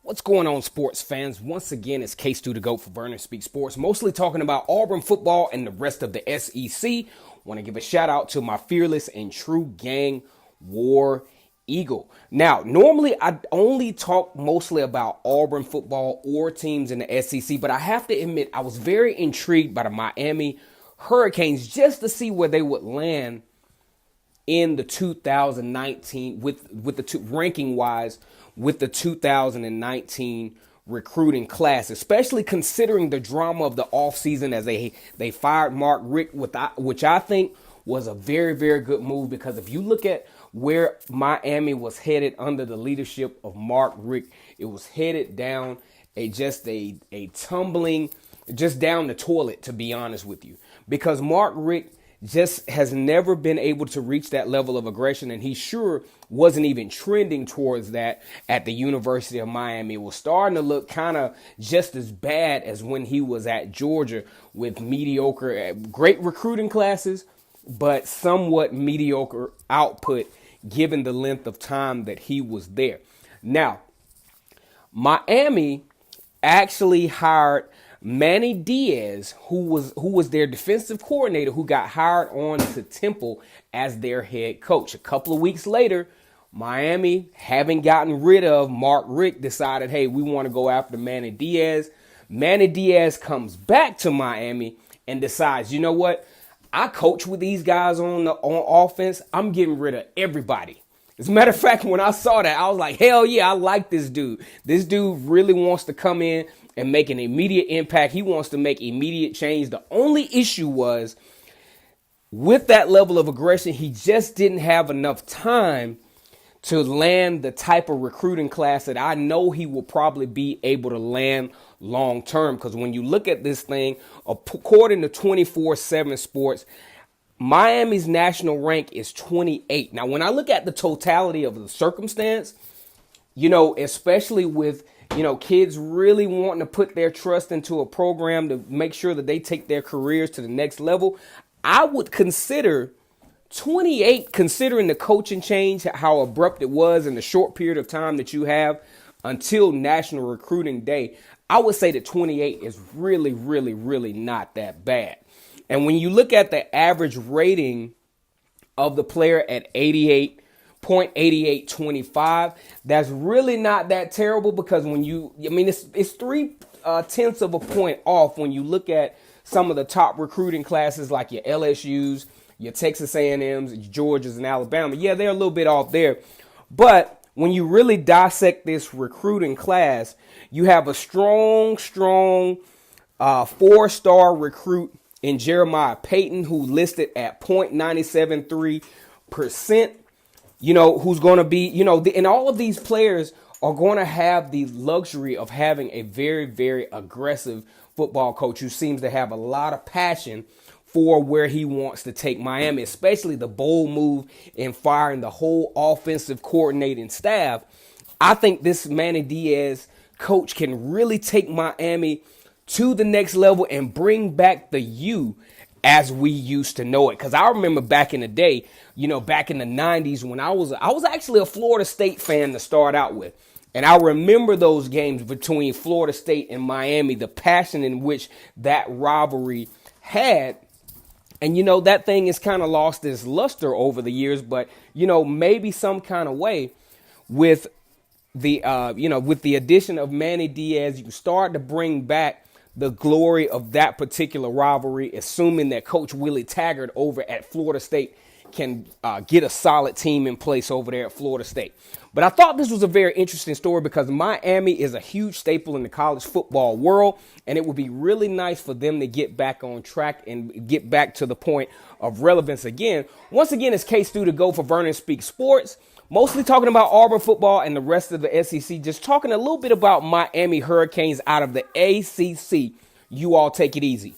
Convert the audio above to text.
What's going on, sports fans? Once again, it's K-Stu the GOAT for Vernon Speak Sports, mostly talking about Auburn football and the rest of the SEC. Want to give a shout out to my fearless and true gang, War Eagle. Now, normally I only talk mostly about Auburn football or teams in the SEC, but I have to admit I was very intrigued by the Miami Hurricanes just to see where they would land in the 2019 with the ranking wise with the 2019 recruiting class, especially considering the drama of the offseason as they fired Mark Richt, which I think was a very, very good move, because if you look at where Miami was headed under the leadership of Mark Richt, it was headed down a tumbling, just down the toilet, to be honest with you, because Mark Richt just has never been able to reach that level of aggression, and he sure wasn't even trending towards that at the University of Miami. It was starting to look kind of just as bad as when he was at Georgia, with mediocre, great recruiting classes, but somewhat mediocre output given the length of time that he was there. Now, Miami actually hired Manny Diaz, who was their defensive coordinator, who got hired on to Temple as their head coach. A couple of weeks later, Miami, having gotten rid of Mark Richt, decided, hey, we want to go after Manny Diaz. Manny Diaz comes back to Miami and decides, you know what? I coach with these guys on offense. I'm getting rid of everybody. As a matter of fact, when I saw that, I was like, hell yeah, I like this dude. This dude really wants to come in and make an immediate impact. He wants to make immediate change. The only issue was, with that level of aggression, he just didn't have enough time to land the type of recruiting class that I know he will probably be able to land long term. Because when you look at this thing, according to 24/7 Sports, Miami's national rank is 28. Now, when I look at the totality of the circumstance, especially with, kids really wanting to put their trust into a program to make sure that they take their careers to the next level, I would consider 28, considering the coaching change, how abrupt it was in the short period of time that you have until National Recruiting Day. I would say that 28 is really, really, really not that bad. And when you look at the average rating of the player at 88.8825, that's really not that terrible, because it's 3/10 of a point off when you look at some of the top recruiting classes like your LSUs, your Texas A&Ms, your Georgias, and Alabama. Yeah, they're a little bit off there. But when you really dissect this recruiting class, you have a strong 4-star recruit in Jeremiah Payton, who listed at 0.973%, who's going to be, and all of these players are going to have the luxury of having a very, very aggressive football coach who seems to have a lot of passion for where he wants to take Miami, especially the bold move in firing the whole offensive coordinating staff. I think this Manny Diaz coach can really take Miami to the next level and bring back the U as we used to know it. Because I remember back in the day, back in the 90s, when I was actually a Florida State fan to start out with. And I remember those games between Florida State and Miami, the passion in which that rivalry had. And, that thing has kind of lost its luster over the years. But, maybe some kind of way with the addition of Manny Diaz, you start to bring back the glory of that particular rivalry, assuming that Coach Willie Taggart over at Florida State can get a solid team in place over there at Florida State. But I thought this was a very interesting story, because Miami is a huge staple in the college football world, and it would be really nice for them to get back on track and get back to the point of relevance again. Once again, it's K-Stu to go for Vernon Speak Sports, mostly talking about Auburn football and the rest of the SEC, just talking a little bit about Miami Hurricanes out of the ACC. You all take it easy.